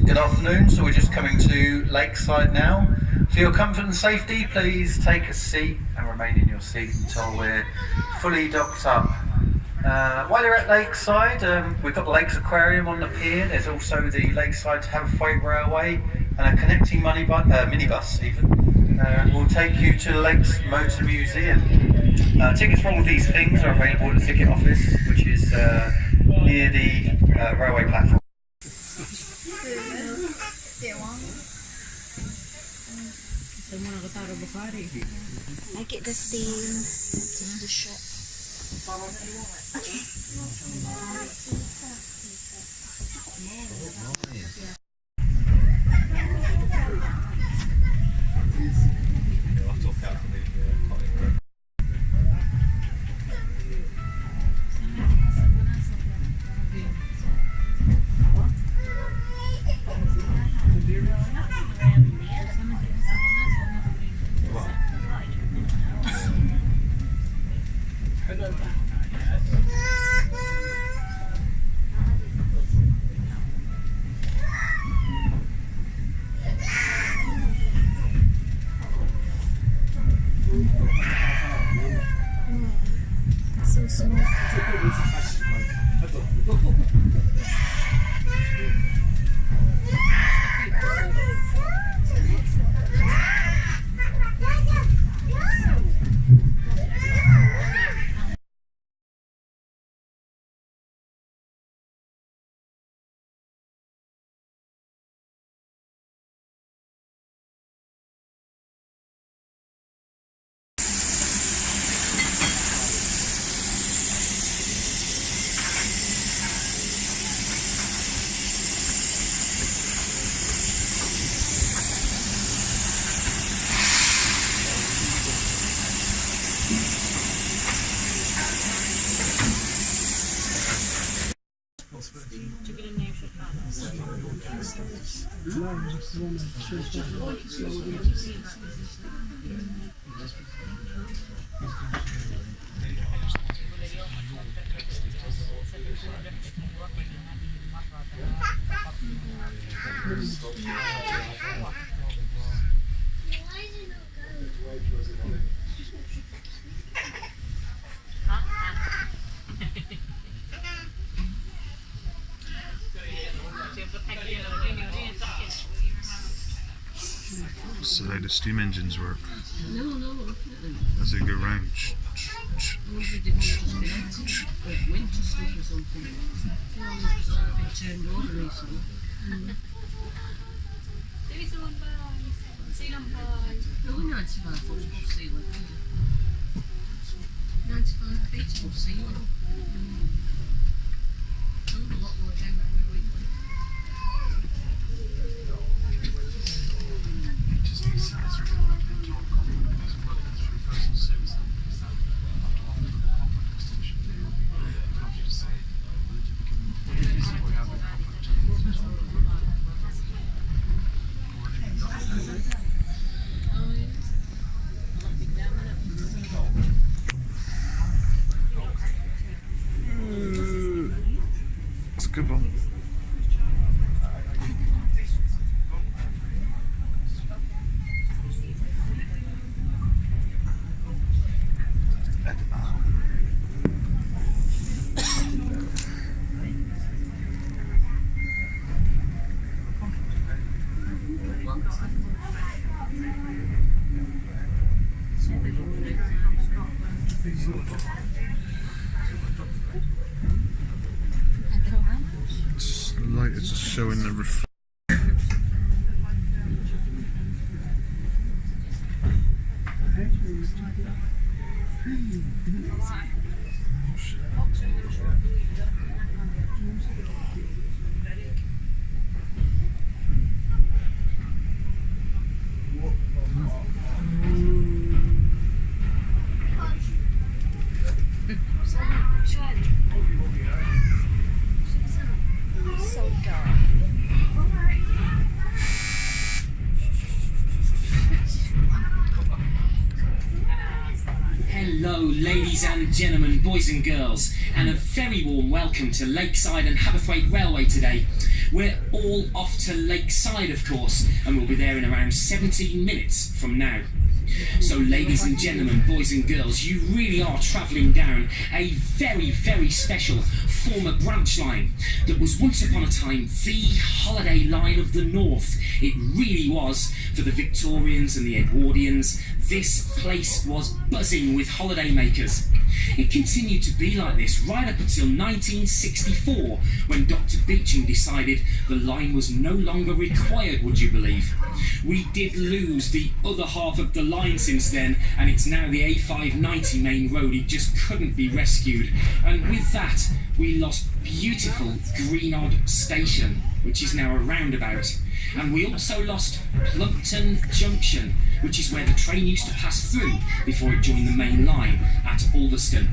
Good afternoon, so we're just coming to Lakeside now. For your comfort and safety, please take a seat and remain in your seat until we're fully docked up. While you're at Lakeside, we've got the Lakes Aquarium on the pier. There's also the Lakeside Haverthwaite Railway and a connecting minibus even. Will take you to the Lakes Motor Museum. Tickets for all these things are available at the ticket office, which is near the railway platform. I get the steam to the shop. So small. So how the steam engines work? No. As they go round. Winter stuff or something. Been turned over recently. No, 95 foot above sea level. 95 feet above sea level. A lot more down than we were. It's a good one. It's just showing the reflection. So dark. Ladies and gentlemen, boys and girls, and a very warm welcome to Lakeside and Haverthwaite Railway today. We're all off to Lakeside, of course, and we'll be there in around 17 minutes from now. So ladies and gentlemen, boys and girls, you really are travelling down a very, very special former branch line that was once upon a time the holiday line of the North. It really was. For the Victorians and the Edwardians, this place was buzzing with holiday makers. It continued to be like this right up until 1964, when Dr. Beecham decided the line was no longer required, would you believe? We did lose the other half of the line since then, and it's now the A590 main road. It just couldn't be rescued. And with that, we lost beautiful Greenodd Station, which is now a roundabout. And we also lost Plumpton Junction, which is where the train used to pass through before it joined the main line at Alderston.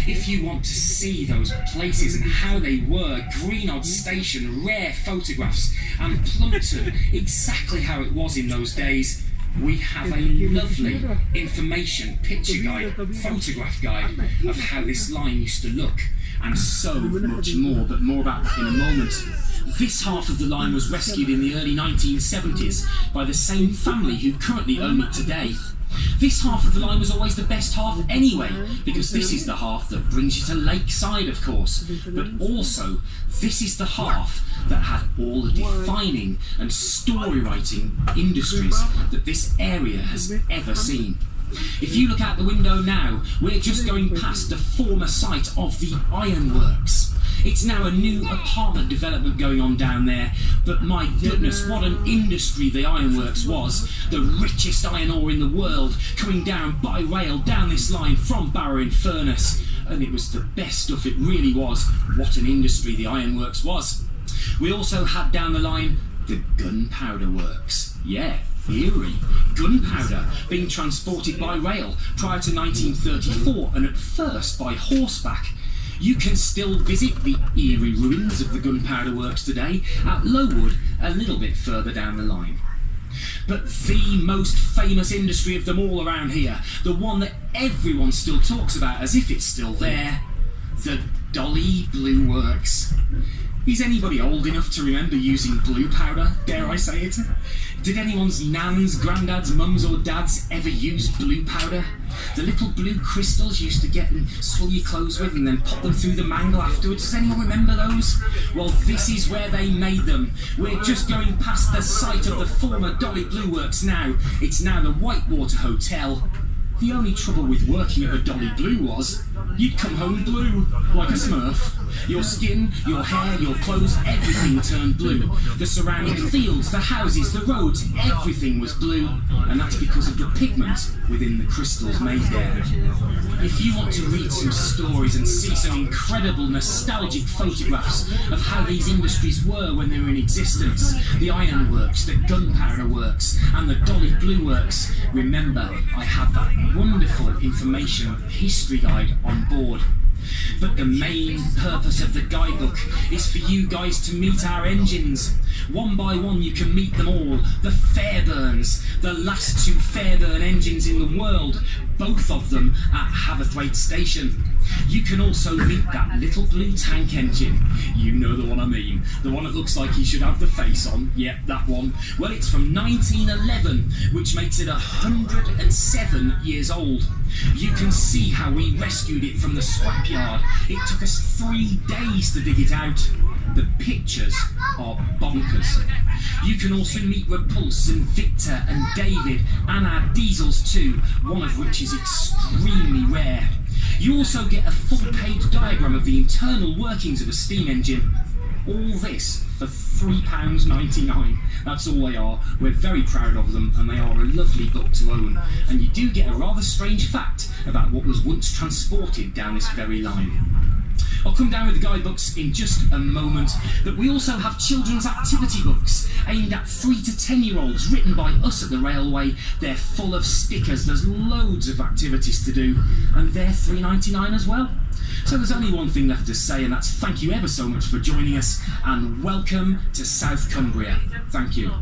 If you want to see those places and how they were, Greenodd Station, rare photographs, and Plumpton, exactly how it was in those days, we have a lovely information picture guide, photograph guide of how this line used to look, and so much more, but more about that in a moment. This half of the line was rescued in the early 1970s by the same family who currently own it today. This half of the line was always the best half anyway, because this is the half that brings you to Lakeside, of course, but also this is the half that had all the defining and story-writing industries that this area has ever seen. If you look out the window now, we're just going past the former site of the ironworks. It's now a new apartment development going on down there, but my goodness, what an industry the ironworks was. The richest iron ore in the world coming down by rail down this line from Barrow-in-Furness. And it was the best stuff, it really was. What an industry the ironworks was. We also had down the line the gunpowder works. Yeah, Erie. Gunpowder being transported by rail prior to 1934 and at first by horseback. You can still visit the eerie ruins of the gunpowder works today at Lowood, a little bit further down the line. But the most famous industry of them all around here, the one that everyone still talks about as if it's still there, the Dolly Blue Works. Is anybody old enough to remember using blue powder, dare I say it? Did anyone's nans, granddads, mums or dads ever use blue powder? The little blue crystals you used to get and swirl your clothes with and then pop them through the mangle afterwards. Does anyone remember those? Well, this is where they made them. We're just going past the site of the former Dolly Blue Works now. It's now the Whitewater Hotel. The only trouble with working at the Dolly Blue was you'd come home blue, like a Smurf. Your skin, your hair, your clothes, everything turned blue. The surrounding fields, the houses, the roads, everything was blue. And that's because of the pigment within the crystals made there. If you want to read some stories and see some incredible nostalgic photographs of how these industries were when they were in existence, the ironworks, the gunpowder works, and the Dolly Blue Works, remember, I have that wonderful information history guide on board. But the main purpose of the guidebook is for you guys to meet our engines. One by one you can meet them all. The Fairburns, the last two Fairburn engines in the world, both of them at Haverthwaite Station. You can also meet that little blue tank engine. You know the one I mean. The one that looks like he should have the face on. Yep, that one. Well, it's from 1911, which makes it 107 years old. You can see how we rescued it from the scrapyard. It took us 3 days to dig it out. The pictures are bonkers. You can also meet Repulse and Victor and David and our diesels too, one of which is extremely rare. You also get a full-page diagram of the internal workings of a steam engine. All this for £3.99. That's all they are. We're very proud of them and they are a lovely book to own. And you do get a rather strange fact about what was once transported down this very line. I'll come down with the guidebooks in just a moment, but we also have children's activity books aimed at 3 to 10-year-olds written by us at the railway. They're full of stickers, there's loads of activities to do, and they're £3.99 as well. So there's only one thing left to say, and that's thank you ever so much for joining us, and welcome to South Cumbria. Thank you.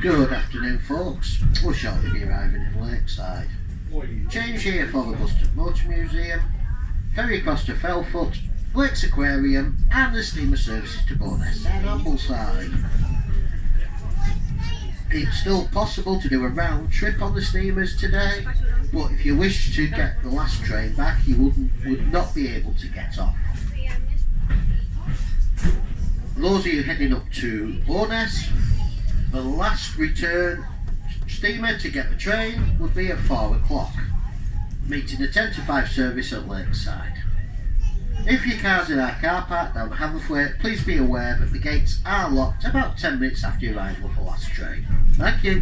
Good afternoon folks, we'll shortly be arriving in Lakeside. Change here for the Busted Motor Museum, ferry across to Fellfoot, Blake's Aquarium and the steamer services to Bowness and Ambleside. It's still possible to do a round trip on the steamers today, but if you wish to get the last train back you would not be able to get off. Those of you heading up to Bowness, the last return steamer to get the train would be at 4 o'clock, meeting the 10 to 5 service at Lakeside. If your car's in our car park down Haverthwaite, please be aware that the gates are locked about 10 minutes after your arrival of the last train. Thank you.